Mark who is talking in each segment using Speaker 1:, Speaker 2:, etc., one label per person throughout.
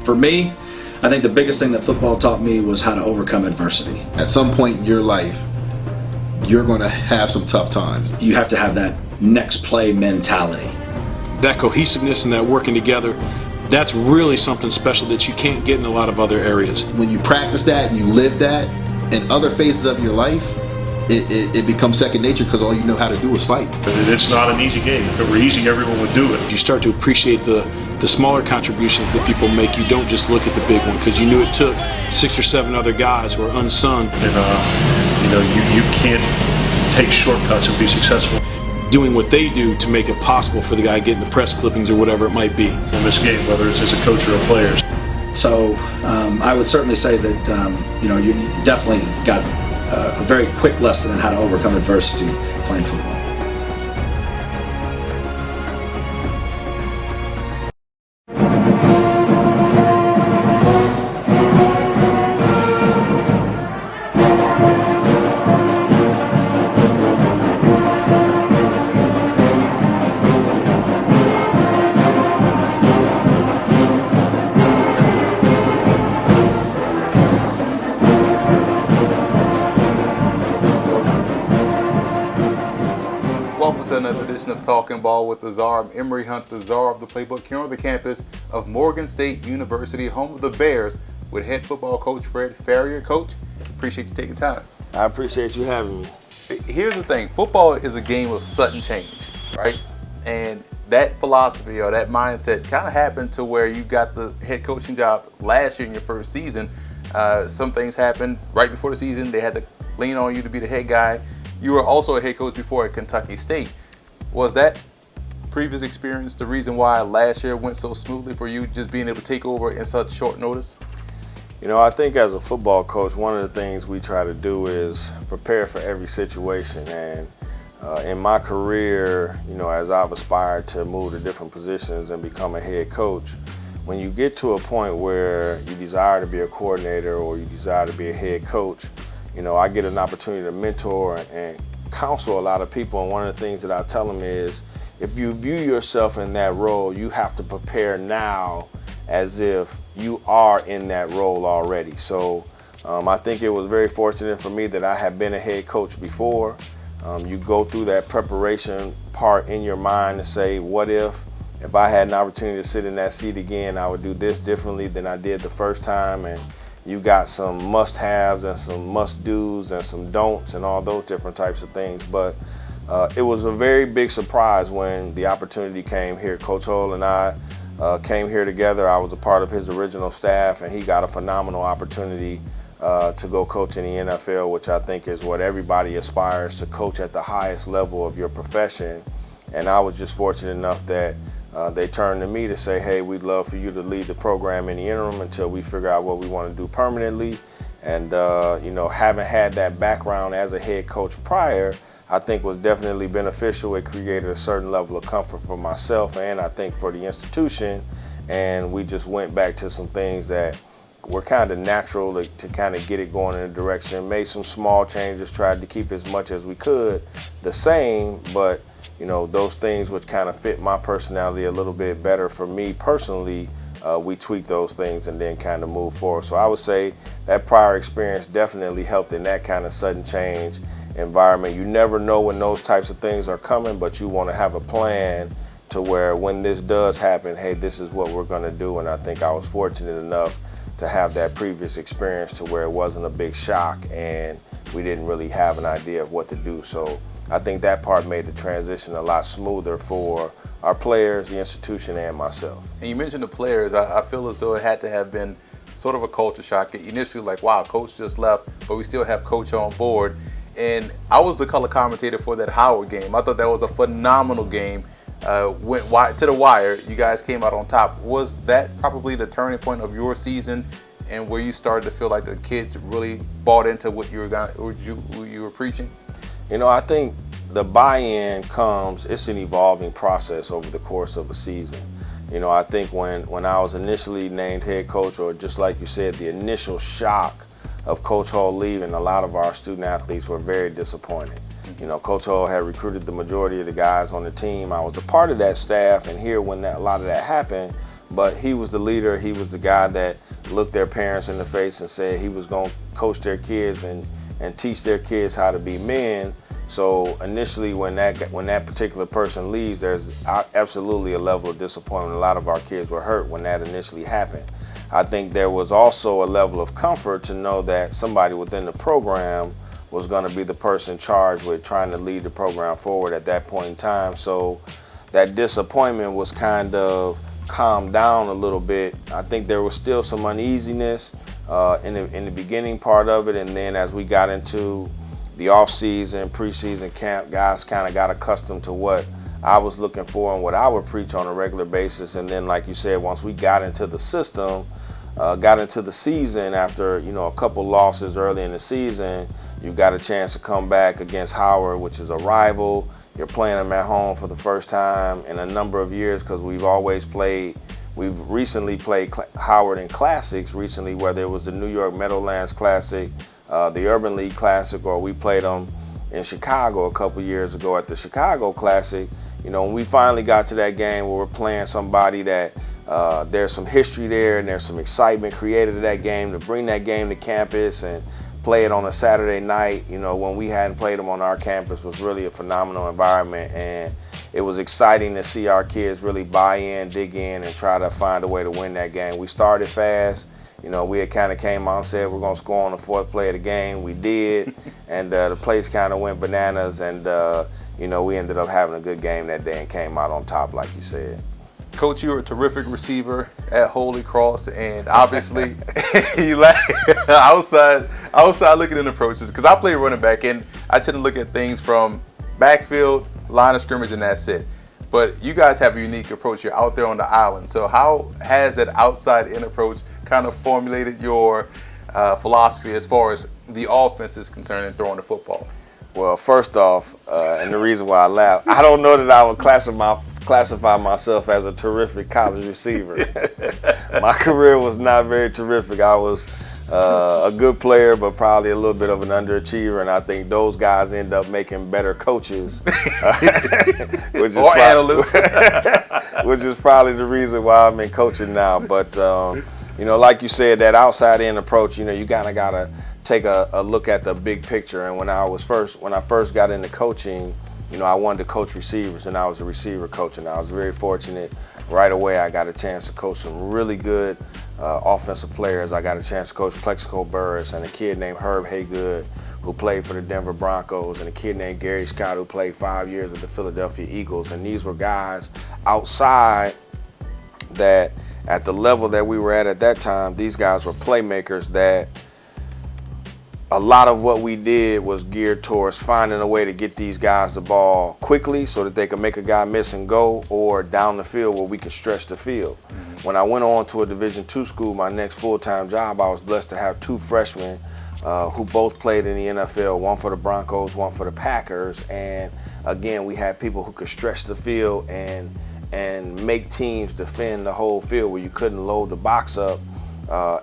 Speaker 1: For me, I think the biggest thing that football taught me was how to overcome adversity.
Speaker 2: At some point in your life, you're going to have some tough times.
Speaker 1: You have to have that next play mentality.
Speaker 3: That cohesiveness and that working together, that's really something special that you can't get in a lot of other areas.
Speaker 2: When you practice that and you live that in other phases of your life, it becomes second nature because all you know how to do is fight.
Speaker 4: It's not an easy game. If it were easy, everyone would do it.
Speaker 3: You start to appreciate the smaller contributions that people make. You don't just look at the big one because you knew it took 6 or 7 other guys who are unsung.
Speaker 4: And you can't take shortcuts and be successful.
Speaker 3: Doing what they do to make it possible for the guy getting the press clippings or whatever it might be.
Speaker 4: In this game, whether it's as a coach or a player.
Speaker 1: So I would certainly say that you definitely got a very quick lesson in how to overcome adversity playing football.
Speaker 5: Welcome to another edition of Talking Ball with the Czar. I'm Emory Hunt, the Czar of the Playbook, here on the campus of Morgan State University, home of the Bears, with head football coach Fred Farrier. Coach, appreciate you taking time.
Speaker 6: I appreciate you having me.
Speaker 5: Here's the thing. Football is a game of sudden change, right? And that philosophy or that mindset kind of happened to where you got the head coaching job last year in your first season. Some things happened right before the season. They had to lean on you to be the head guy. You were also a head coach before at Kentucky State. Was that previous experience the reason why last year went so smoothly for you, just being able to take over in such short notice?
Speaker 6: You know, I think as a football coach, one of the things we try to do is prepare for every situation. And in my career, as I've aspired to move to different positions and become a head coach, when you get to a point where you desire to be a coordinator or you desire to be a head coach, I get an opportunity to mentor and counsel a lot of people. And one of the things that I tell them is, if you view yourself in that role, you have to prepare now as if you are in that role already. So I think it was very fortunate for me that I had been a head coach before. You go through that preparation part in your mind to say, what if I had an opportunity to sit in that seat again, I would do this differently than I did the first time. And you got some must-haves and some must-dos and some don'ts and all those different types of things. But it was a very big surprise when the opportunity came here. Coach Hull and I came here together. I was a part of his original staff, and he got a phenomenal opportunity to go coach in the NFL, which I think is what everybody aspires to, coach at the highest level of your profession. And I was just fortunate enough that they turned to me to say, hey, we'd love for you to lead the program in the interim until we figure out what we want to do permanently. And, having had that background as a head coach prior, I think was definitely beneficial. It created a certain level of comfort for myself and I think for the institution. And we just went back to some things that were kind of natural to kind of get it going in a direction. Made some small changes, tried to keep as much as we could the same, but those things which kind of fit my personality a little bit better for me personally, we tweaked those things and then kind of moved forward. So I would say that prior experience definitely helped in that kind of sudden change environment. You never know when those types of things are coming, but you want to have a plan to where when this does happen, hey, this is what we're going to do. And I think I was fortunate enough to have that previous experience to where it wasn't a big shock and we didn't really have an idea of what to do. So I think that part made the transition a lot smoother for our players, the institution, and myself.
Speaker 5: And you mentioned the players. I feel as though it had to have been sort of a culture shock. Initially, like, wow, coach just left, but we still have coach on board. And I was the color commentator for that Howard game. I thought that was a phenomenal game. Went to the wire. You guys came out on top. Was that probably the turning point of your season and where you started to feel like the kids really bought into what you were preaching?
Speaker 6: I think the buy-in it's an evolving process over the course of a season. I think when I was initially named head coach, or just like you said, the initial shock of Coach Hull leaving, a lot of our student athletes were very disappointed. Coach Hull had recruited the majority of the guys on the team. I was a part of that staff, and here when a lot of that happened, but he was the leader. He was the guy that looked their parents in the face and said he was going to coach their kids and teach their kids how to be men. So initially, when that particular person leaves, there's absolutely a level of disappointment. A lot of our kids were hurt when that initially happened. I think there was also a level of comfort to know that somebody within the program was going to be the person charged with trying to lead the program forward at that point in time. So that disappointment was kind of calmed down a little bit. I think there was still some uneasiness in the beginning part of it, and then as we got into the off-season, preseason camp, guys kind of got accustomed to what I was looking for and what I would preach on a regular basis. And then, like you said, once we got into the system, got into the season after, a couple losses early in the season, you got a chance to come back against Howard, which is a rival. You're playing them at home for the first time in a number of years, because we've recently played Howard in classics recently, whether it was the New York Meadowlands Classic, the Urban League Classic, or we played them in Chicago a couple years ago at the Chicago Classic. When we finally got to that game where we're playing somebody that there's some history there and there's some excitement created at that game, to bring that game to campus and play it on a Saturday night, when we hadn't played them on our campus, was really a phenomenal environment. And it was exciting to see our kids really buy in, dig in, and try to find a way to win that game. We started fast. We had kind of came out and said we're going to score on the fourth play of the game. We did, and the place kind of went bananas, and we ended up having a good game that day and came out on top, like you said.
Speaker 5: Coach, you're a terrific receiver at Holy Cross, and obviously you outside looking in approaches, because I play running back and I tend to look at things from backfield, line of scrimmage, and that's it. But you guys have a unique approach. You're out there on the island. So how has that outside in approach kind of formulated your philosophy as far as the offense is concerned in throwing the football?
Speaker 6: Well, first off, and the reason why I laugh, I don't know that I would classify myself as a terrific college receiver. My career was not very terrific. I was a good player, but probably a little bit of an underachiever, and I think those guys end up making better coaches,
Speaker 5: analysts,
Speaker 6: which is probably the reason why I'm in coaching now. But like you said, that outside in approach, you kind of gotta take a look at the big picture. And when I first got into coaching, I wanted to coach receivers, and I was a receiver coach, and I was very fortunate. Right away, I got a chance to coach some really good offensive players. I got a chance to coach Plexico Burris and a kid named Herb Haygood, who played for the Denver Broncos, and a kid named Gary Scott, who played 5 years with the Philadelphia Eagles. And these were guys outside that, at the level that we were at that time, these guys were playmakers that a lot of what we did was geared towards finding a way to get these guys the ball quickly so that they could make a guy miss and go, or down the field where we could stretch the field. Mm-hmm. When I went on to a Division II school, my next full-time job, I was blessed to have two freshmen who both played in the NFL, one for the Broncos, one for the Packers. And again, we had people who could stretch the field and make teams defend the whole field, where you couldn't load the box up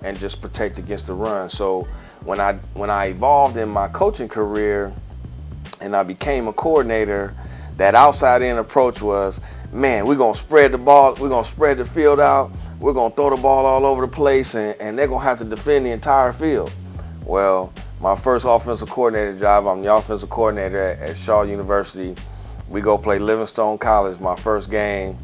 Speaker 6: and just protect against the run. So when I evolved in my coaching career and I became a coordinator, that outside in approach was, man, we're going to spread the ball, we're going to spread the field out, we're going to throw the ball all over the place, and they're going to have to defend the entire field. Well, my first offensive coordinator job, I'm the offensive coordinator at Shaw University. We go play Livingstone College, my first game,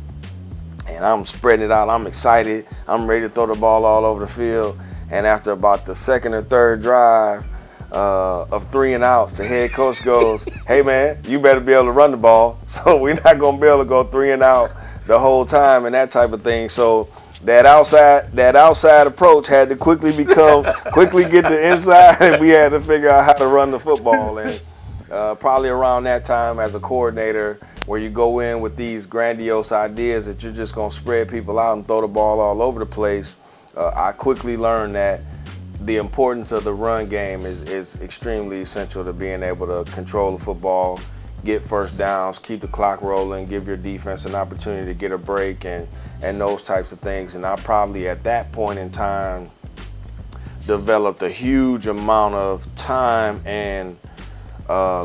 Speaker 6: and I'm spreading it out. I'm excited. I'm ready to throw the ball all over the field. And after about the second or third drive of 3 and outs, the head coach goes, hey man, you better be able to run the ball. So we're not gonna be able to go 3 and out the whole time and that type of thing. So that outside approach had to quickly get the inside, and we had to figure out how to run the football. And probably around that time, as a coordinator, where you go in with these grandiose ideas that you're just gonna spread people out and throw the ball all over the place, I quickly learned that the importance of the run game is extremely essential to being able to control the football, get first downs, keep the clock rolling, give your defense an opportunity to get a break, and those types of things. And I probably at that point in time developed a huge amount of time and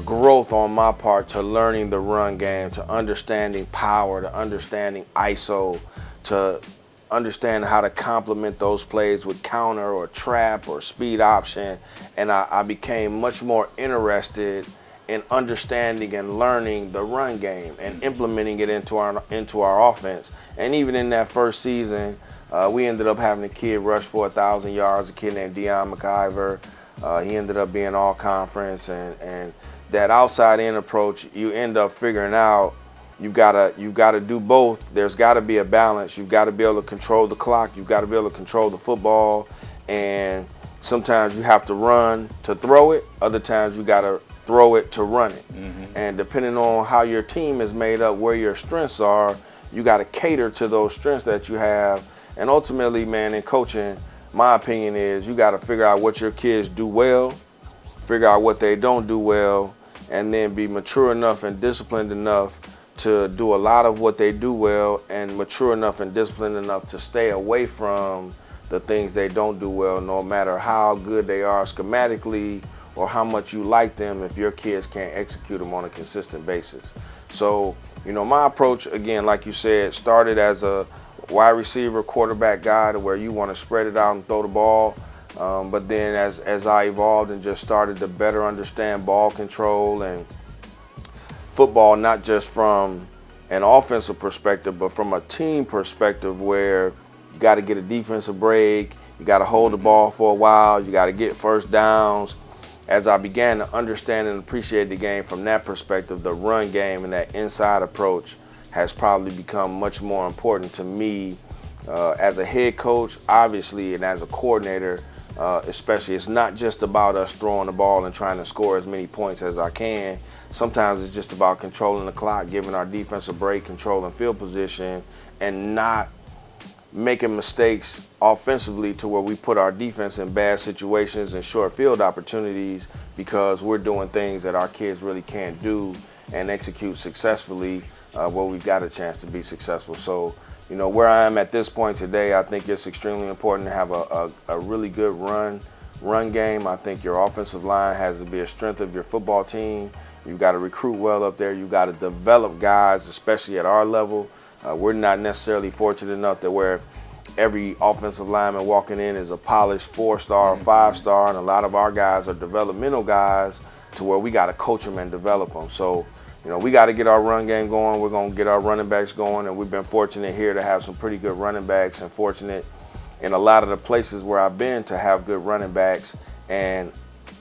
Speaker 6: growth on my part to learning the run game, to understanding power, to understanding ISO, to understand how to complement those plays with counter or trap or speed option. And I became much more interested in understanding and learning the run game and implementing it into our offense. And even in that first season, we ended up having a kid rush for 1,000 yards, a kid named Deion McIver. He ended up being all conference, and that outside in approach, you end up figuring out you've got to do both. There's got to be a balance. You've got to be able to control the clock. You've got to be able to control the football, and sometimes you have to run to throw it. Other times you got to throw it to run it. And depending on how your team is made up, where your strengths are, you got to cater to those strengths that you have. And ultimately, man, in coaching, my opinion is you got to figure out what your kids do well, figure out what they don't do well, and then be mature enough and disciplined enough to do a lot of what they do well, and mature enough and disciplined enough to stay away from the things they don't do well, no matter how good they are schematically or how much you like them, if your kids can't execute them on a consistent basis. So, you know, my approach, again, like you said, started as a wide receiver, quarterback guy to where you want to spread it out and throw the ball. But then as I evolved and just started to better understand ball control and football, not just from an offensive perspective, but from a team perspective, where you got to get a defensive break, you got to hold the ball for a while, you got to get first downs. As I began to understand and appreciate the game from that perspective, the run game and that inside approach has probably become much more important to me as a head coach, obviously, and as a coordinator, especially. It's not just about us throwing the ball and trying to score as many points as I can. Sometimes it's just about controlling the clock, giving our defense a break, controlling field position, and not making mistakes offensively to where we put our defense in bad situations and short field opportunities because we're doing things that our kids really can't do and execute successfully where we've got a chance to be successful. So, you know, where I am at this point today, I think it's extremely important to have a really good run game. I think your offensive line has to be a strength of your football team. You've got to recruit well up there. You've got to develop guys, especially at our level. We're not necessarily fortunate enough that where every offensive lineman walking in is a polished 4-star or 5-star, and a lot of our guys are developmental guys to where we got to coach them and develop them. So, you know, we got to get our run game going. We're going to get our running backs going, and we've been fortunate here to have some pretty good running backs, and fortunate in a lot of the places where I've been to have good running backs. And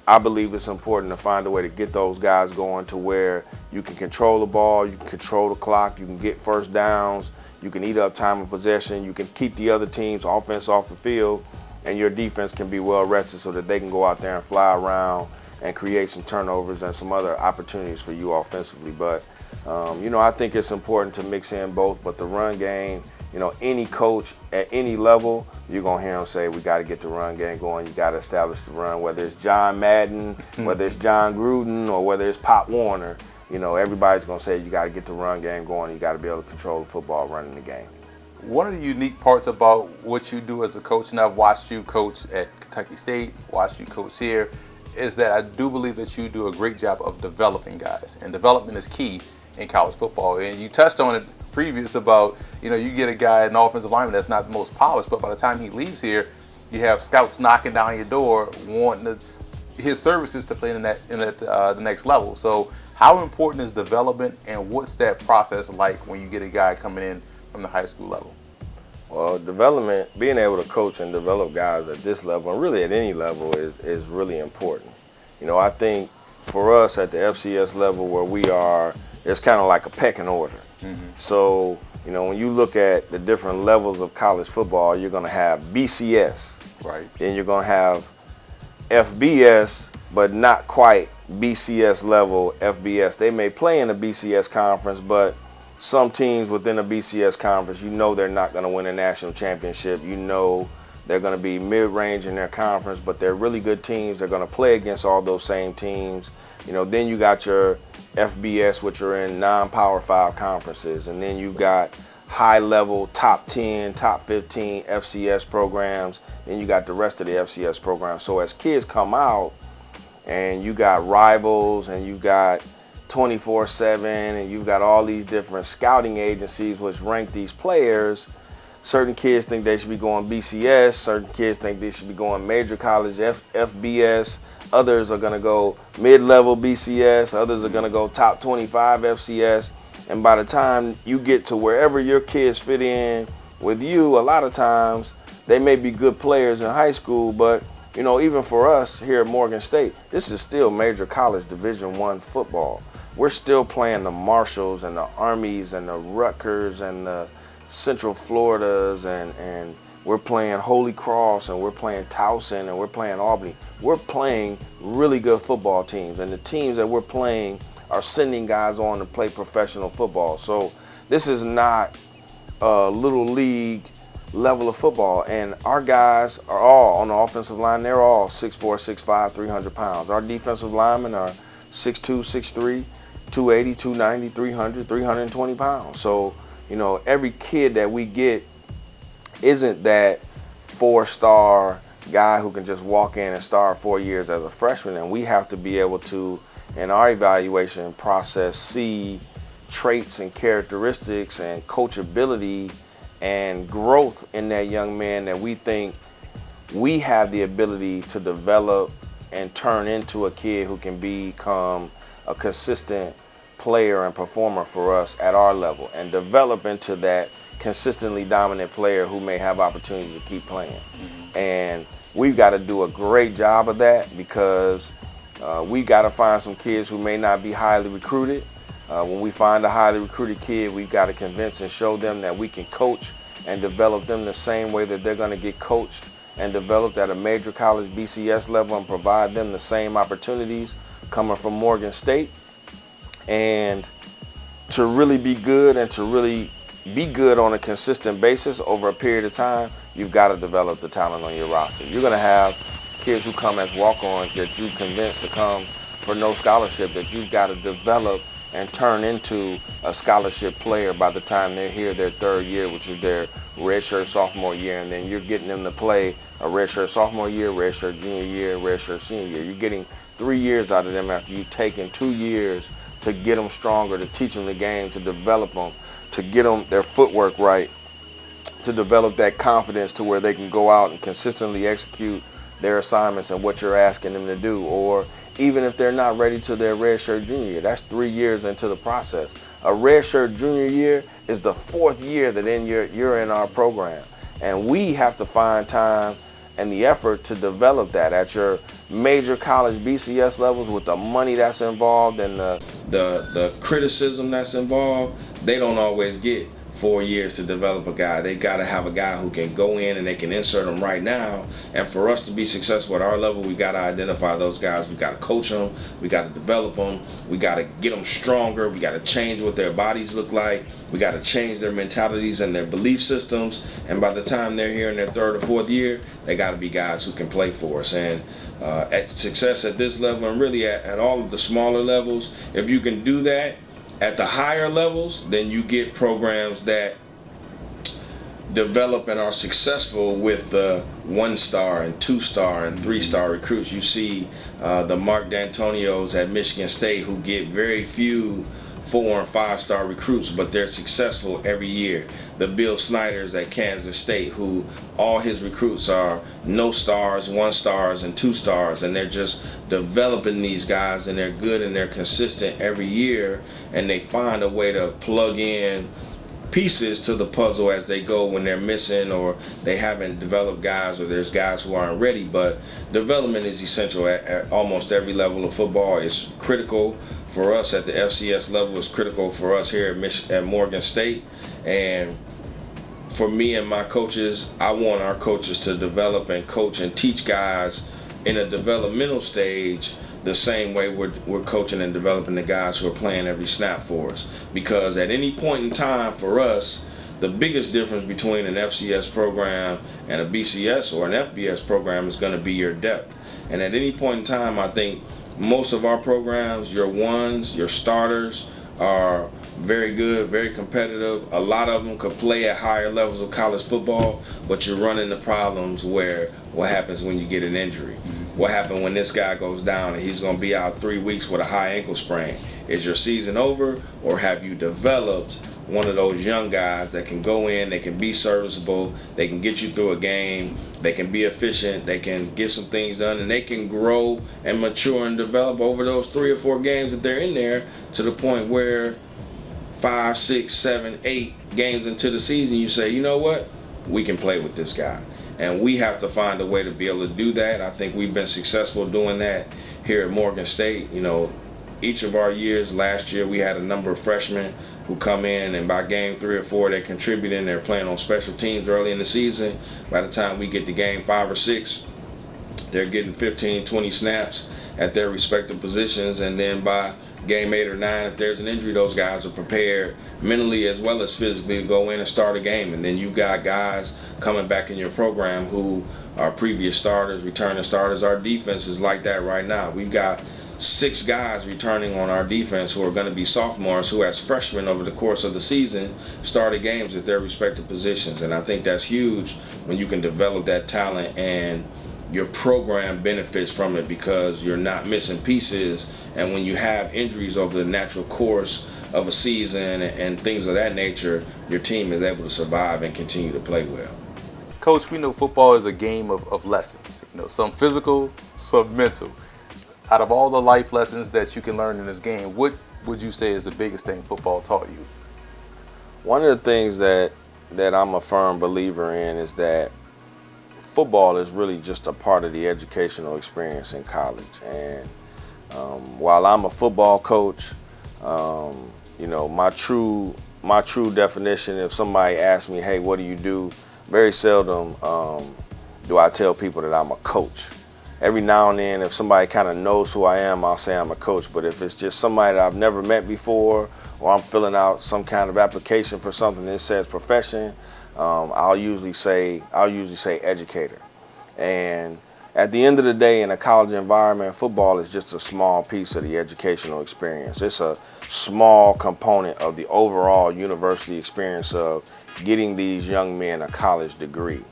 Speaker 6: I believe it's important to find a way to get those guys going to where you can control the ball, you can control the clock, you can get first downs, you can eat up time of possession, you can keep the other team's offense off the field, and your defense can be well rested so that they can go out there and fly around and create some turnovers and some other opportunities for you offensively. But, you know, I think it's important to mix in both, but the run game, you know, any coach at any level, you're going to hear them say, we got to get the run game going. You got to establish the run, whether it's John Madden, whether it's John Gruden, or whether it's Pop Warner. You know, everybody's going to say you got to get the run game going. You got to be able to control the football running the game.
Speaker 5: One of the unique parts about what you do as a coach, and I've watched you coach at Kentucky State, watched you coach here, is that I do believe that you do a great job of developing guys. And development is key in college football. And you touched on it previous about, you know, you get a guy, an offensive lineman that's not the most polished, but by the time he leaves here, you have scouts knocking down your door wanting his services to play the next level. So how important is development, and what's that process like when you get a guy coming in from the high school level?
Speaker 6: Well, development, being able to coach and develop guys at this level, and really at any level, is really important. You know, I think for us at the FCS level where we are, it's kind of like a pecking order. So, you know, when you look at the different levels of college football, you're going to have BCS.
Speaker 5: Right.
Speaker 6: Then you're going to have FBS, but not quite BCS level FBS. They may play in a BCS conference, but some teams within a BCS conference, you know they're not going to win a national championship. You know they're going to be mid-range in their conference, but they're really good teams. They're going to play against all those same teams. You know, then you got your FBS, which are in non-Power 5 conferences, and then you got high-level top 10, top 15 FCS programs, and you got the rest of the FCS programs. So as kids come out and you got rivals and you got 24/7 and you've got all these different scouting agencies which rank these players, certain kids think they should be going BCS, certain kids think they should be going major college FBS, others are going to go mid-level BCS, others are going to go top 25 FCS. And by the time you get to wherever your kids fit in with you, a lot of times they may be good players in high school, but you know, even for us here at Morgan State, this is still major college Division I football. We're still playing the Marshalls and the Armies and the Rutgers and the Central Floridas, and we're playing Holy Cross, and we're playing Towson, and we're playing Albany. We're playing really good football teams, and the teams that we're playing are sending guys on to play professional football. So this is not a little league level of football, and our guys are all on the offensive line. They're all 6'4", 6'5", 300 pounds. Our defensive linemen are 6'2", 6'3", 280, 290, 300, 320 pounds. So, you know, every kid that we get isn't that 4-star guy who can just walk in and start 4 years as a freshman, and we have to be able to, in our evaluation process, see traits and characteristics and coachability and growth in that young man that we think we have the ability to develop and turn into a kid who can become a consistent player and performer for us at our level, and develop into that consistently dominant player who may have opportunities to keep playing. And we've got to do a great job of that, because we've got to find some kids who may not be highly recruited. When we find a highly recruited kid, we've got to convince and show them that we can coach and develop them the same way that they're going to get coached and developed at a major college BCS level, and provide them the same opportunities coming from Morgan State. And to really be good, and to really be good on a consistent basis over a period of time, you've got to develop the talent on your roster. You're going to have kids who come as walk-ons that you convinced to come for no scholarship, that you've got to develop and turn into a scholarship player by the time they're here their third year, which is their redshirt sophomore year. And then you're getting them to play a redshirt sophomore year, redshirt junior year, redshirt senior year. You're getting 3 years out of them after you've taken 2 years to get them stronger, to teach them the game, to develop them, to get them their footwork right, to develop that confidence to where they can go out and consistently execute their assignments and what you're asking them to do. Or even if they're not ready to their redshirt junior year, that's 3 years into the process. A redshirt junior year is the 4th year that you're in our program. And we have to find time and the effort to develop that at your major college BCS levels, with the money that's involved and the criticism that's involved. They don't always get 4 years to develop a guy. They got to have a guy who can go in and they can insert them right now. And for us to be successful at our level, we got to identify those guys. We got to coach them. We got to develop them. We got to get them stronger. We got to change what their bodies look like. We got to change their mentalities and their belief systems. And by the time they're here in their 3rd or 4th year, they got to be guys who can play for us. And at success at this level, and really at all of the smaller levels, if you can do that at the higher levels, then you get programs that develop and are successful with 1-star and 2-star and 3-star recruits. You see the Mark D'Antonios at Michigan State, who get very few 4- and 5-star recruits, but they're successful every year. The Bill Snyders at Kansas State, who all his recruits are no stars, 1-stars, and 2-stars, and they're just developing these guys, and they're good and they're consistent every year, and they find a way to plug in pieces to the puzzle as they go when they're missing, or they haven't developed guys, or there's guys who aren't ready. But development is essential at almost every level of football. It's critical for us at the FCS level. It's critical for us here at Morgan State. And for me and my coaches, I want our coaches to develop and coach and teach guys in a developmental stage the same way we're coaching and developing the guys who are playing every snap for us. Because at any point in time for us, the biggest difference between an FCS program and a BCS or an FBS program is going to be your depth. And at any point in time, I think most of our programs, your ones, your starters, are very good, very competitive. A lot of them could play at higher levels of college football, but you run into problems where what happens when you get an injury? What happens when this guy goes down and he's going to be out 3 weeks with a high ankle sprain? Is your season over, or have you developed one of those young guys that can go in, they can be serviceable, they can get you through a game, they can be efficient, they can get some things done, and they can grow and mature and develop over those 3 or 4 games that they're in there, to the point where 5, 6, 7, 8 games into the season, you say, you know what, we can play with this guy. And we have to find a way to be able to do that. I think we've been successful doing that here at Morgan State. You know, each of our years, last year we had a number of freshmen who come in, and by game 3 or 4 they're contributing, they're playing on special teams early in the season. By the time we get to game 5 or 6, they're getting 15, 20 snaps at their respective positions, and then by game 8 or 9, if there's an injury, those guys are prepared mentally as well as physically to go in and start a game. And then you've got guys coming back in your program who are previous starters, returning starters. Our defense is like that right now. We've got 6 guys returning on our defense who are going to be sophomores, who as freshmen over the course of the season started games at their respective positions. And I think that's huge when you can develop that talent, and your program benefits from it because you're not missing pieces. And when you have injuries over the natural course of a season and things of that nature, your team is able to survive and continue to play well.
Speaker 5: Coach, we know football is a game of lessons. You know, some physical, some mental. Out of all the life lessons that you can learn in this game, what would you say is the biggest thing football taught you?
Speaker 6: One of the things that I'm a firm believer in is that football is really just a part of the educational experience in college. And while I'm a football coach, you know, my true definition, if somebody asks me, hey, what do you do? Very seldom do I tell people that I'm a coach. Every now and then, if somebody kind of knows who I am, I'll say I'm a coach. But if it's just somebody that I've never met before, or I'm filling out some kind of application for something that says profession, I'll usually say educator. And at the end of the day, in a college environment, football is just a small piece of the educational experience. It's a small component of the overall university experience of getting these young men a college degree.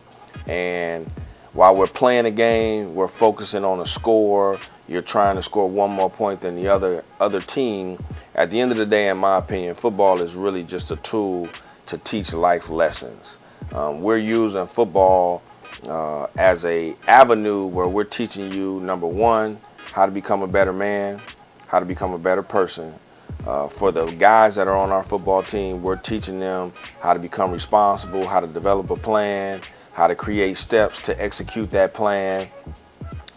Speaker 6: And while we're playing a game, we're focusing on a score. You're trying to score 1 more point than the other team. At the end of the day, in my opinion, football is really just a tool to teach life lessons. We're using football as a avenue where we're teaching you, number 1, how to become a better man, how to become a better person. For the guys that are on our football team, we're teaching them how to become responsible, how to develop a plan, how to create steps to execute that plan,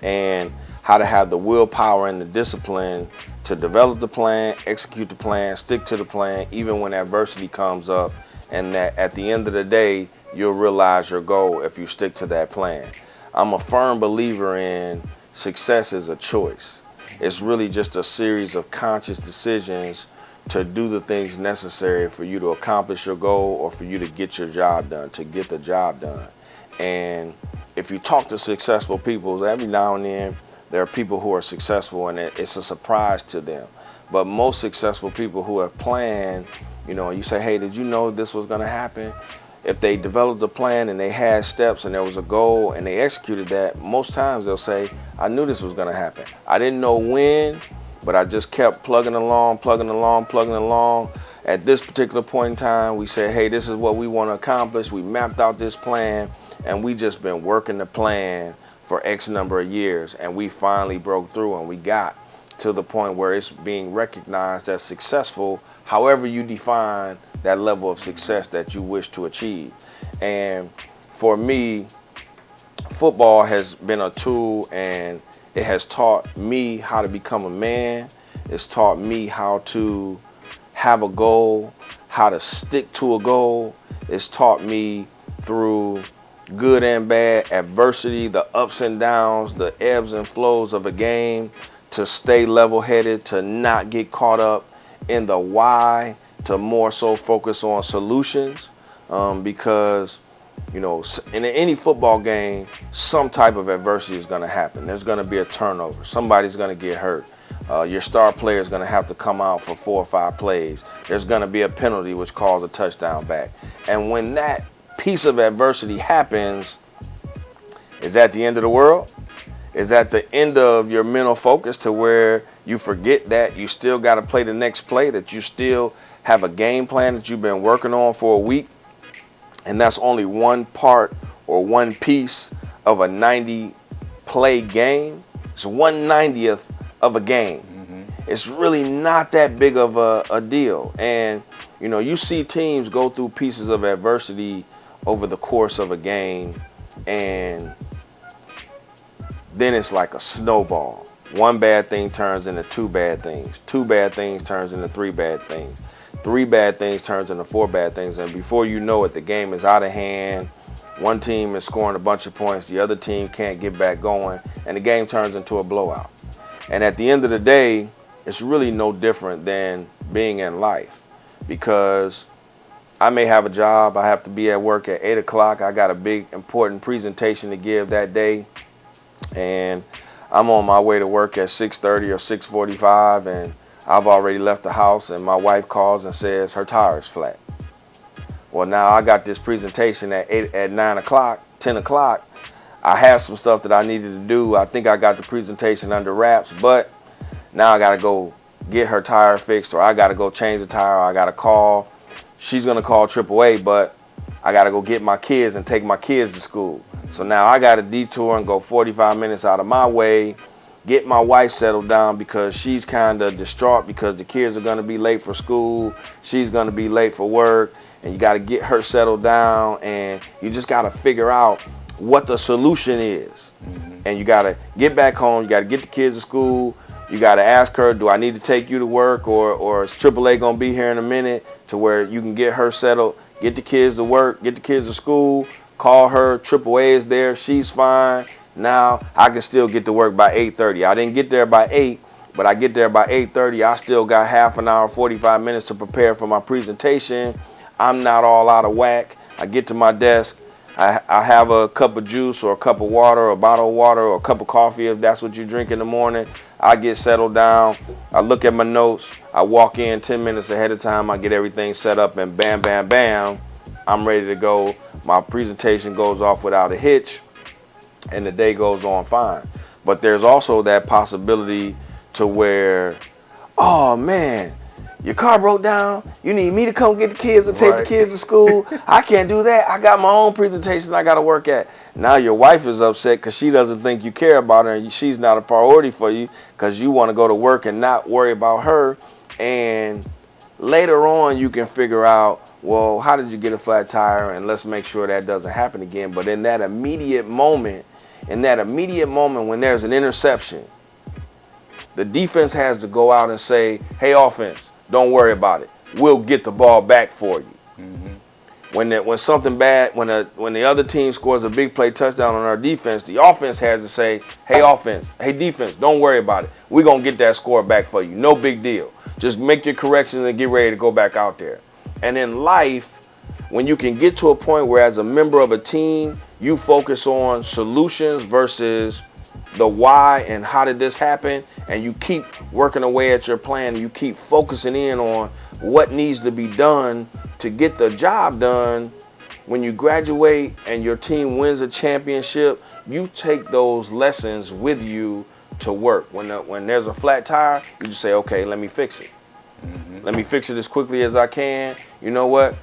Speaker 6: and how to have the willpower and the discipline to develop the plan, execute the plan, stick to the plan, even when adversity comes up, and that at the end of the day, you'll realize your goal if you stick to that plan. I'm a firm believer in success is a choice. It's really just a series of conscious decisions to do the things necessary for you to accomplish your goal or for you to get your job done, to get the job done. And if you talk to successful people, every now and then there are people who are successful and it's a surprise to them. But most successful people who have planned, you know, you say, hey, did you know this was going to happen? If they developed a plan and they had steps and there was a goal and they executed that, most times they'll say, I knew this was going to happen. I didn't know when, but I just kept plugging along. At this particular point in time, we said, hey, this is what we want to accomplish. We mapped out this plan, and we just been working the plan for X number of years, and we finally broke through and we got to the point where it's being recognized as successful, however you define that level of success that you wish to achieve. And for me, football has been a tool, and it has taught me how to become a man. It's taught me how to have a goal, how to stick to a goal. It's taught me through good and bad, adversity, the ups and downs, the ebbs and flows of a game, to stay level-headed, to not get caught up in the why, to more so focus on solutions, because, you know, in any football game, some type of adversity is going to happen. There's going to be a turnover. Somebody's going to get hurt. Your star player is going to have to come out for 4 or 5 plays. There's going to be a penalty which calls a touchdown back. And when that piece of adversity happens, is that the end of the world? Is that the end of your mental focus to where you forget that you still got to play the next play, that you still have a game plan that you've been working on for a week, and that's only one part or one piece of a 90-play game. It's 1/90th of a game. It's really not that big of a deal. And, you know, you see teams go through pieces of adversity over the course of a game, and then it's like a snowball. One bad thing turns into two bad things. Two bad things turns into three bad things. Three bad things turns into four bad things. And before you know it, the game is out of hand. One team is scoring a bunch of points. The other team can't get back going. And the game turns into a blowout. And at the end of the day, it's really no different than being in life, because I may have a job. I have to be at work at 8 o'clock. I got a big, important presentation to give that day. And I'm on my way to work at 6:30 or 6:45, and I've already left the house, and my wife calls and says her tire is flat. Well, now I got this presentation at 9 o'clock, 10 o'clock. I have some stuff that I needed to do. I think I got the presentation under wraps, but now I got to go get her tire fixed, or I got to go change the tire, or I got to call. She's going to call AAA, but I got to go get my kids and take my kids to school. So now I got to detour and go 45 minutes out of my way, get my wife settled down because she's kind of distraught because the kids are going to be late for school. She's going to be late for work, and you got to get her settled down, and you just got to figure out what the solution is. And you got to get back home. You got to get the kids to school. You got to ask her, do I need to take you to work, or is AAA going to be here in a minute, to where you can get her settled, get the kids to work, get the kids to school, call her, AAA is there, she's fine. Now I can still get to work by 8:30. I didn't get there by 8, but I get there by 8:30. I still got half an hour, 45 minutes to prepare for my presentation. I'm not all out of whack. I get to my desk. I have a cup of juice or a cup of water or a bottle of water or a cup of coffee if that's what you drink in the morning. I get settled down. I look at my notes. I walk in 10 minutes ahead of time. I get everything set up, and bam, bam, bam, I'm ready to go. My presentation goes off without a hitch, and the day goes on fine. But there's also that possibility to where, oh man, your car broke down. You need me to come get the kids and take the kids to school. I can't do that. I got my own presentation I got to work at. Now your wife is upset because she doesn't think you care about her, and she's not a priority for you because you want to go to work and not worry about her. And later on, you can figure out, well, how did you get a flat tire? And let's make sure that doesn't happen again. But in that immediate moment when there's an interception, the defense has to go out and say, hey, offense, don't worry about it. We'll get the ball back for you. When something bad, when the other team scores a big play touchdown on our defense, the offense has to say, hey defense, don't worry about it. We're going to get that score back for you. No big deal. Just make your corrections and get ready to go back out there. And in life, when you can get to a point where as a member of a team, you focus on solutions versus the why and how did this happen, and you keep working away at your plan, you keep focusing in on what needs to be done to get the job done. When you graduate and your team wins a championship, you take those lessons with you to work. When there's a flat tire, you just say, okay, let me fix it. Let me fix it as quickly as I can. You know what?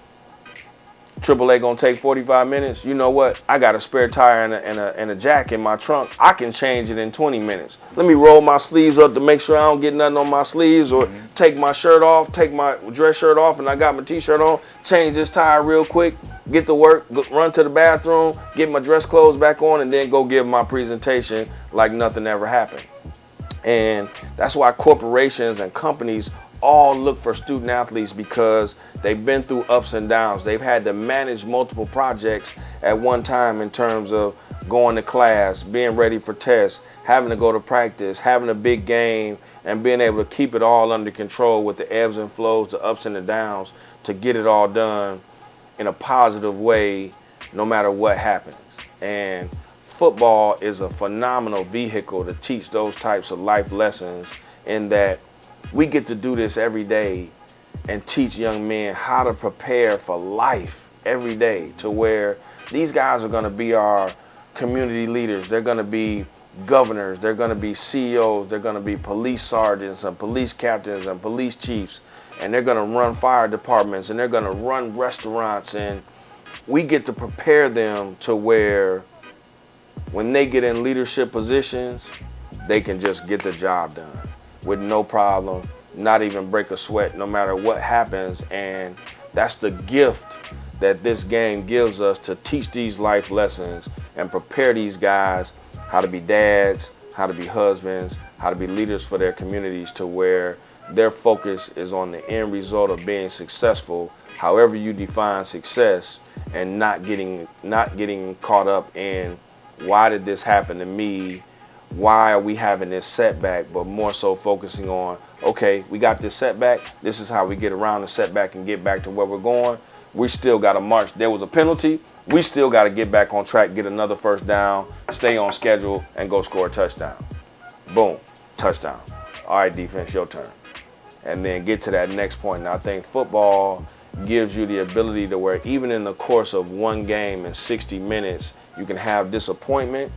Speaker 6: AAA gonna take 45 minutes. You know what? I got a spare tire and a jack in my trunk. I can change it in 20 minutes. Let me roll my sleeves up to make sure I don't get nothing on my sleeves, or take my shirt off, take my dress shirt off, and I got my t-shirt on. Change this tire real quick. Get to work. Run to the bathroom. Get my dress clothes back on, and then go give my presentation like nothing ever happened. And that's why corporations and companies all look for student athletes, because they've been through ups and downs. They've had to manage multiple projects at one time in terms of going to class, being ready for tests, having to go to practice, having a big game, and being able to keep it all under control with the ebbs and flows, the ups and the downs, to get it all done in a positive way no matter what happens. And football is a phenomenal vehicle to teach those types of life lessons, in that we get to do this every day and teach young men how to prepare for life every day, to where these guys are going to be our community leaders. They're going to be governors, they're going to be CEOs, they're going to be police sergeants and police captains and police chiefs, and they're going to run fire departments, and they're going to run restaurants, and we get to prepare them to where when they get in leadership positions, they can just get the job done with no problem, not even break a sweat, no matter what happens. And that's the gift that this game gives us, to teach these life lessons and prepare these guys how to be dads, how to be husbands, how to be leaders for their communities, to where their focus is on the end result of being successful, however you define success, and not getting caught up in why did this happen to me, why are we having this setback, but more so focusing on, okay, we got this setback, this is how we get around the setback and get back to where we're going. We still got to march. There was a penalty. We still got to get back on track, get another first down, stay on schedule, and go score a touchdown. Boom, touchdown. All right, defense, your turn. And then get to that next point. And I think football gives you the ability to where even in the course of one game in 60 minutes, you can have disappointment,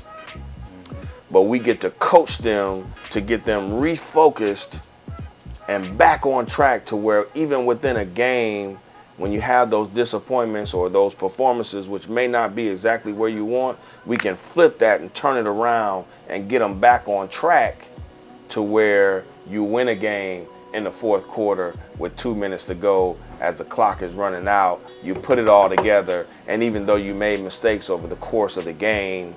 Speaker 6: but we get to coach them to get them refocused and back on track, to where even within a game, when you have those disappointments or those performances which may not be exactly where you want, we can flip that and turn it around and get them back on track to where you win a game in the fourth quarter with 2 minutes to go as the clock is running out. You put it all together, and even though you made mistakes over the course of the game,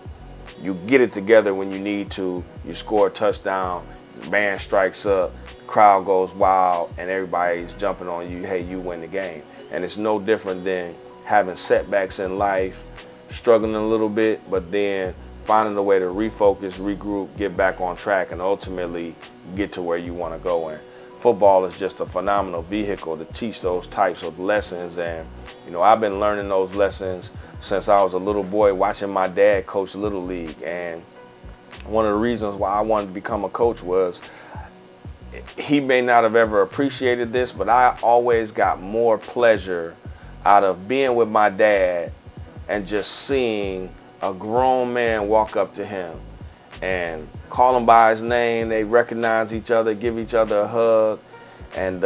Speaker 6: you get it together when you need to. You score a touchdown, the band strikes up, crowd goes wild, and everybody's jumping on you. Hey, you win the game. And it's no different than having setbacks in life, struggling a little bit, but then finding a way to refocus, regroup, get back on track, and ultimately get to where you want to go. And football is just a phenomenal vehicle to teach those types of lessons. And, you know, I've been learning those lessons since I was a little boy, watching my dad coach Little League. And one of the reasons why I wanted to become a coach was, he may not have ever appreciated this, but I always got more pleasure out of being with my dad and just seeing a grown man walk up to him and call him by his name. They recognize each other, give each other a hug. And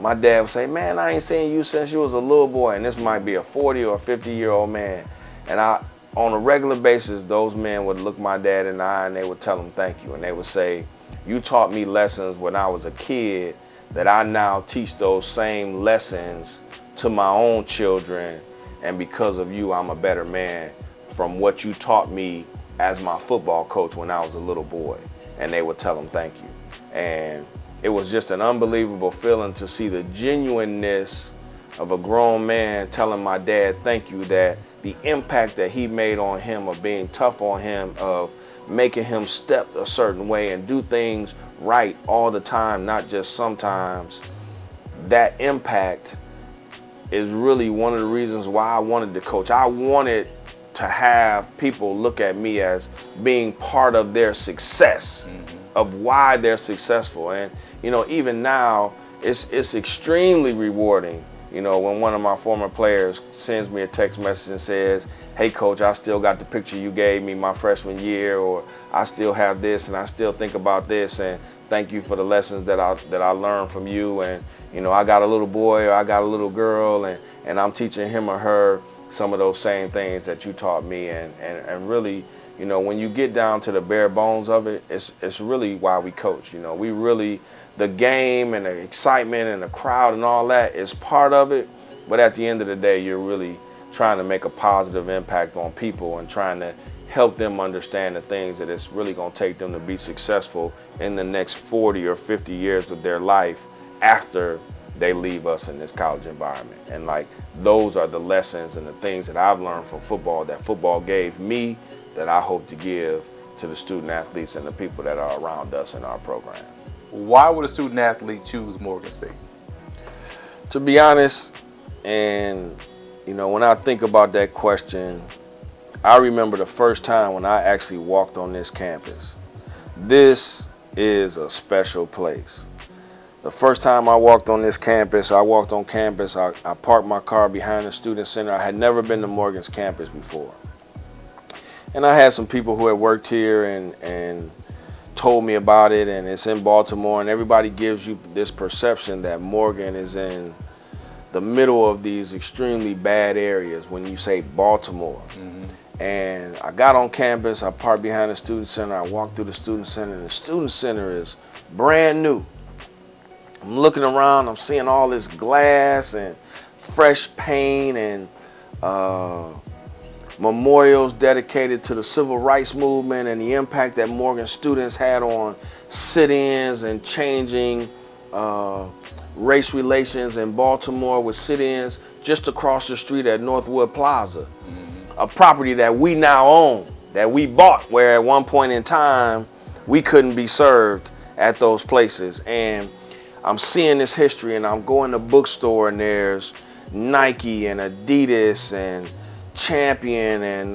Speaker 6: my dad would say, man, I ain't seen you since you was a little boy. And this might be a 40 or 50-year-old man. And on a regular basis, those men would look my dad in the eye and they would tell him thank you. And they would say, you taught me lessons when I was a kid that I now teach those same lessons to my own children. And because of you, I'm a better man from what you taught me as my football coach when I was a little boy. And they would tell him thank you. And it was just an unbelievable feeling to see the genuineness of a grown man telling my dad thank you, that the impact that he made on him, of being tough on him, of making him step a certain way and do things right all the time, not just sometimes. That impact is really one of the reasons why I wanted to coach. I wanted to have people look at me as being part of their success, of why they're successful. And, you know, even now, it's extremely rewarding, you know, when one of my former players sends me a text message and says, hey, coach, I still got the picture you gave me my freshman year, or I still have this and I still think about this, and thank you for the lessons that I learned from you. And, you know, I got a little boy or I got a little girl, and I'm teaching him or her some of those same things that you taught me. And really, you know, when you get down to the bare bones of it, it's really why we coach. You know, we really, the game and the excitement and the crowd and all that is part of it. But at the end of the day, you're really trying to make a positive impact on people and trying to help them understand the things that it's really going to take them to be successful in the next 40 or 50 years of their life after they leave us in this college environment. And like, those are the lessons and the things that I've learned from football, that football gave me, that I hope to give to the student athletes and the people that are around us in our program.
Speaker 5: Why would a student athlete choose Morgan State?
Speaker 6: To be honest, and you know, when I think about that question, I remember the first time when I actually walked on this campus. This is a special place. The first time I walked on this campus, I parked my car behind the student center. I had never been to Morgan's campus before. And I had some people who had worked here and told me about it, and it's in Baltimore, and everybody gives you this perception that Morgan is in the middle of these extremely bad areas when you say Baltimore. And I got on campus, I parked behind the student center, I walked through the student center, and the student center is brand new. I'm looking around, I'm seeing all this glass and fresh paint and memorials dedicated to the civil rights movement and the impact that Morgan students had on sit-ins and changing race relations in Baltimore with sit-ins just across the street at Northwood Plaza, a property that we now own, that we bought, where at one point in time we couldn't be served at those places. And I'm seeing this history, and I'm going to bookstore, and there's Nike and Adidas and Champion and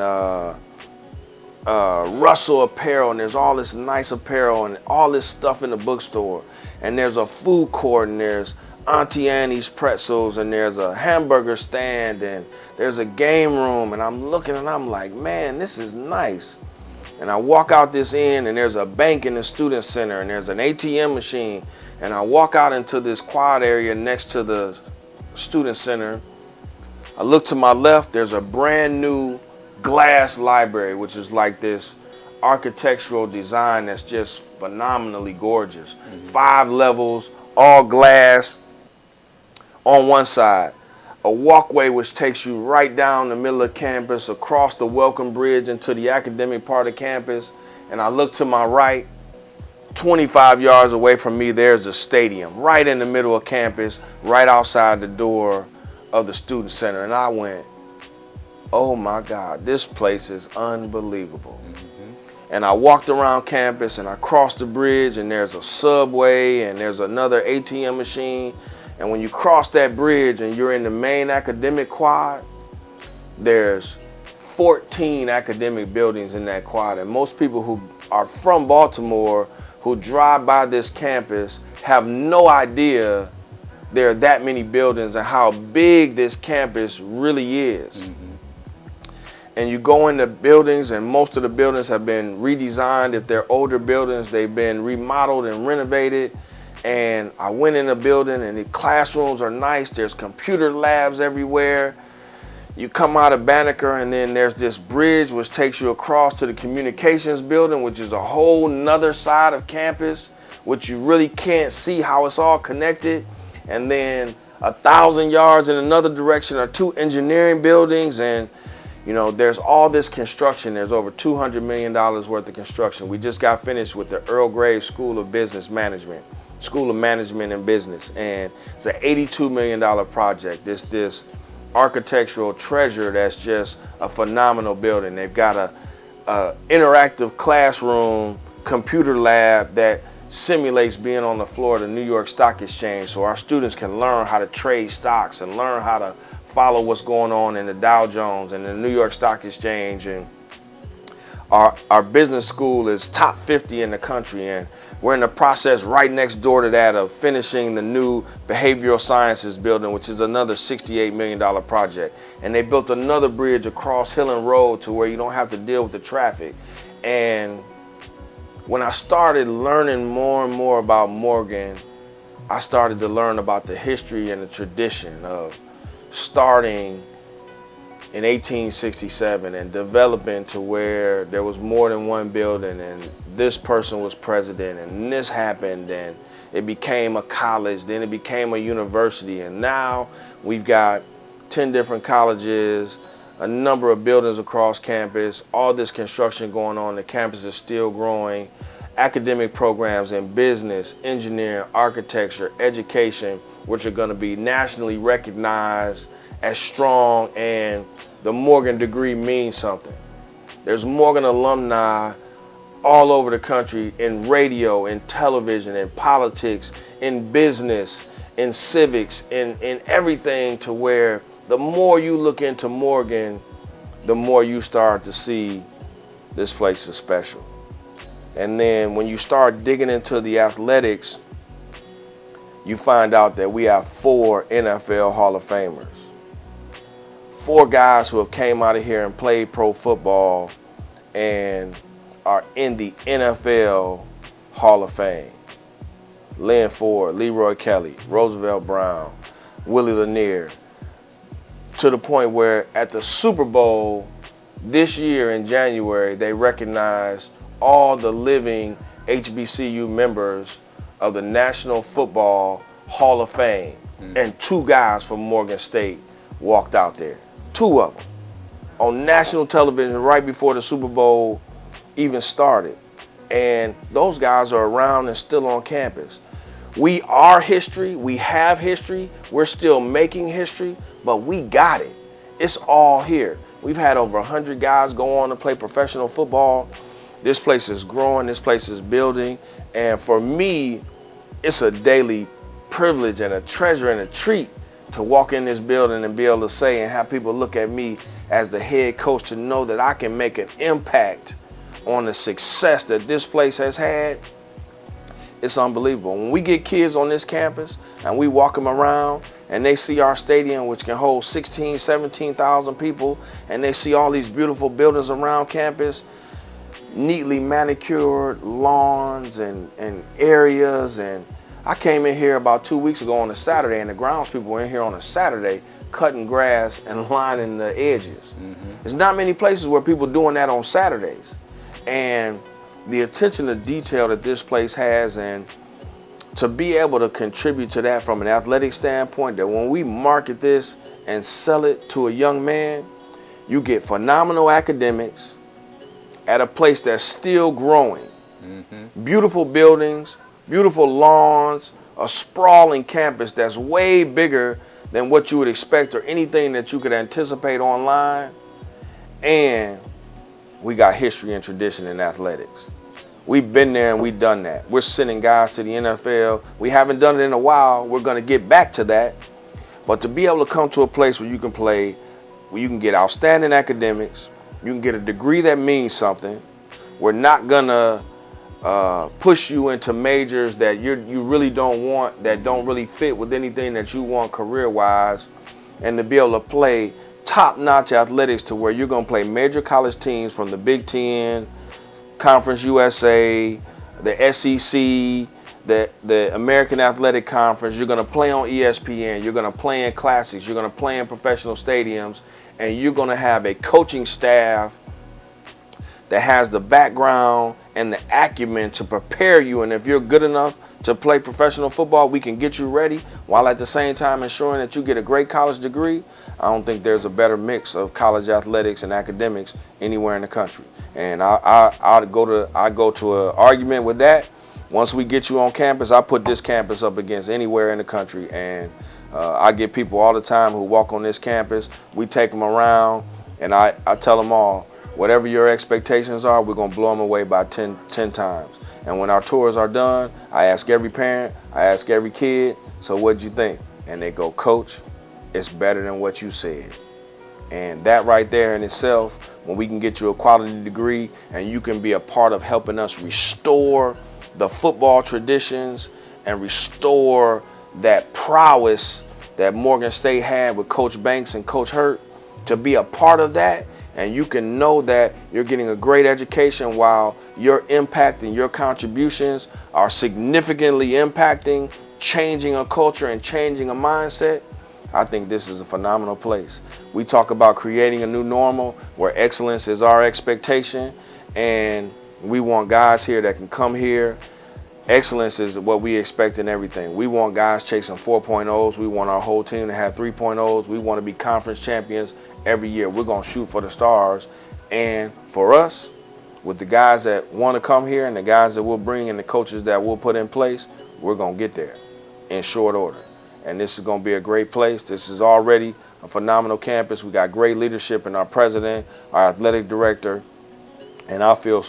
Speaker 6: Russell apparel, and there's all this nice apparel and all this stuff in the bookstore. And there's a food court, and there's Auntie Annie's pretzels, and there's a hamburger stand, and there's a game room. And I'm looking, and I'm like, man, this is nice. And I walk out this end, and there's a bank in the student center, and there's an ATM machine. And I walk out into this quad area next to the student center. I look to my left, there's a brand new glass library, which is like this architectural design that's just phenomenally gorgeous. 5 levels, all glass on one side. A walkway which takes you right down the middle of campus, across the welcome bridge into the academic part of campus. And I look to my right, 25 yards away from me, there's a stadium right in the middle of campus, right outside the door of the student center. And I went, oh my God, this place is unbelievable. And I walked around campus, and I crossed the bridge, and there's a Subway, and there's another ATM machine. And when you cross that bridge and you're in the main academic quad, there's 14 academic buildings in that quad. And most people who are from Baltimore who drive by this campus have no idea there are that many buildings and how big this campus really is. And you go into buildings, and most of the buildings have been redesigned. If they're older buildings, they've been remodeled and renovated. And I went in a building, and the classrooms are nice. There's computer labs everywhere. You come out of Banneker, and then there's this bridge which takes you across to the communications building, which is a whole nother side of campus, which you really can't see how it's all connected. And then 1,000 yards in another direction are 2 engineering buildings, and you know, there's all this construction. There's over $200 million worth of construction. We just got finished with the Earl Graves School of Business Management, School of Management and Business, and it's an $82 million project. This architectural treasure that's just a phenomenal building. They've got a interactive classroom computer lab that simulates being on the floor of the New York Stock Exchange, so our students can learn how to trade stocks and learn how to follow what's going on in the Dow Jones and the New York Stock Exchange. And our business school is top 50 in the country, and we're in the process right next door to that of finishing the new behavioral sciences building, which is another $68 million project. And they built another bridge across Hillen Road to where you don't have to deal with the traffic. And when I started learning more and more about Morgan, I started to learn about the history and the tradition of starting in 1867 and developing to where there was more than one building, and this person was president, and this happened, and it became a college, then it became a university, and now we've got 10 different colleges, a number of buildings across campus, all this construction going on. The campus is still growing. Academic programs in business, engineering, architecture, education, which are going to be nationally recognized as strong, and the Morgan degree means something. There's Morgan alumni all over the country in radio, in television, in politics, in business, in civics, in everything, to where the more you look into Morgan, the more you start to see this place is special. And then when you start digging into the athletics, you find out that we have 4 NFL Hall of Famers. 4 guys who have came out of here and played pro football and are in the NFL Hall of Fame. Lynn Ford, Leroy Kelly, Roosevelt Brown, Willie Lanier, to the point where at the Super Bowl this year in January, they recognized all the living HBCU members of the National Football Hall of Fame. And 2 guys from Morgan State walked out there. 2 of them on national television right before the Super Bowl even started. And those guys are around and still on campus. We are history. We have history. We're still making history, but we got it. It's all here. We've had over 100 guys go on to play professional football. This place is growing. This place is building. And for me, it's a daily privilege and a treasure and a treat to walk in this building and be able to say and have people look at me as the head coach, to know that I can make an impact on the success that this place has had. It's unbelievable. When we get kids on this campus and we walk them around and they see our stadium, which can hold 16, 17,000 people, and they see all these beautiful buildings around campus, neatly manicured lawns and areas. And I came in here about 2 weeks ago on a Saturday, and the grounds people were in here on a Saturday cutting grass and lining the edges. There's not many places where people doing that on Saturdays. And the attention to detail that this place has, and to be able to contribute to that from an athletic standpoint, that when we market this and sell it to a young man, you get phenomenal academics at a place that's still growing. Beautiful buildings, beautiful lawns, a sprawling campus that's way bigger than what you would expect or anything that you could anticipate online. And we got history and tradition in athletics. We've been there and we've done that. We're sending guys to the NFL. We haven't done it in a while. We're going to get back to that. But to be able to come to a place where you can play, where you can get outstanding academics, you can get a degree that means something. We're not going to push you into majors that you really don't want, that don't really fit with anything that you want career-wise, and to be able to play top-notch athletics to where you're going to play major college teams from the Big Ten, Conference USA, the SEC, the American Athletic Conference. You're going to play on ESPN. You're going to play in classics. You're going to play in professional stadiums, and you're going to have a coaching staff that has the background and the acumen to prepare you. And if you're good enough to play professional football, we can get you ready while at the same time ensuring that you get a great college degree. I don't think there's a better mix of college athletics and academics anywhere in the country. And I go to an argument with that. Once we get you on campus, I put this campus up against anywhere in the country. And I get people all the time who walk on this campus. We take them around, and I tell them all, whatever your expectations are, we're going to blow them away by 10 times. And when our tours are done, I ask every parent, I ask every kid, so what'd you think? And they go, Coach, it's better than what you said. And that right there in itself, when we can get you a quality degree and you can be a part of helping us restore the football traditions and restore that prowess that Morgan State had with Coach Banks and Coach Hurt, to be a part of that, and you can know that you're getting a great education while your impact and your contributions are significantly impacting, changing a culture and changing a mindset. I think this is a phenomenal place. We talk about creating a new normal where excellence is our expectation, and we want guys here that can come here. Excellence is what we expect in everything. We want guys chasing 4.0s. We want our whole team to have 3.0s. We want to be conference champions every year. We're going to shoot for the stars. And for us, with the guys that want to come here and the guys that we'll bring and the coaches that we'll put in place, we're going to get there in short order. And this is going to be a great place. This is already a phenomenal campus. We got great leadership in our president, our athletic director. And I feel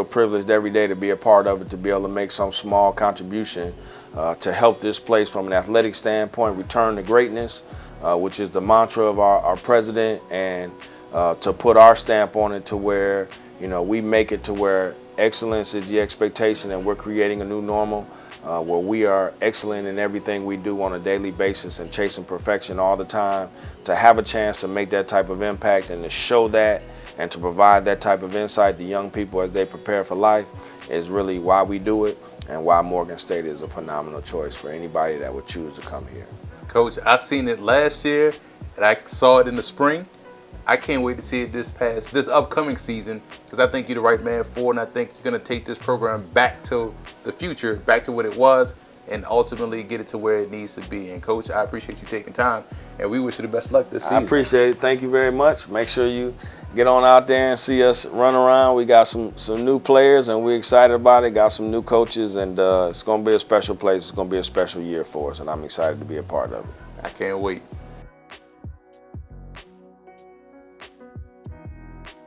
Speaker 6: privileged every day to be a part of it, to be able to make some small contribution to help this place from an athletic standpoint return to greatness, which is the mantra of our president, and to put our stamp on it to where, you know, we make it to where excellence is the expectation and we're creating a new normal where we are excellent in everything we do on a daily basis and chasing perfection all the time. To have a chance to make that type of impact and to show that And to provide that type of insight to young people as they prepare for life is really why we do it, and why Morgan State is a phenomenal choice for anybody that would choose to come here.
Speaker 5: Coach, I seen it last year, and I saw it in the spring. I can't wait to see it this upcoming season, because I think you're the right man for it, and I think you're going to take this program back to the future, back to what it was, and ultimately get it to where it needs to be. And Coach, I appreciate you taking time, and we wish you the best luck this season.
Speaker 6: I appreciate it. Thank you very much. Make sure you get on out there and see us run around. We got some new players, and we're excited about it. Got some new coaches, and it's going to be a special place. It's going to be a special year for us, and I'm excited to be a part of it.
Speaker 5: I can't wait.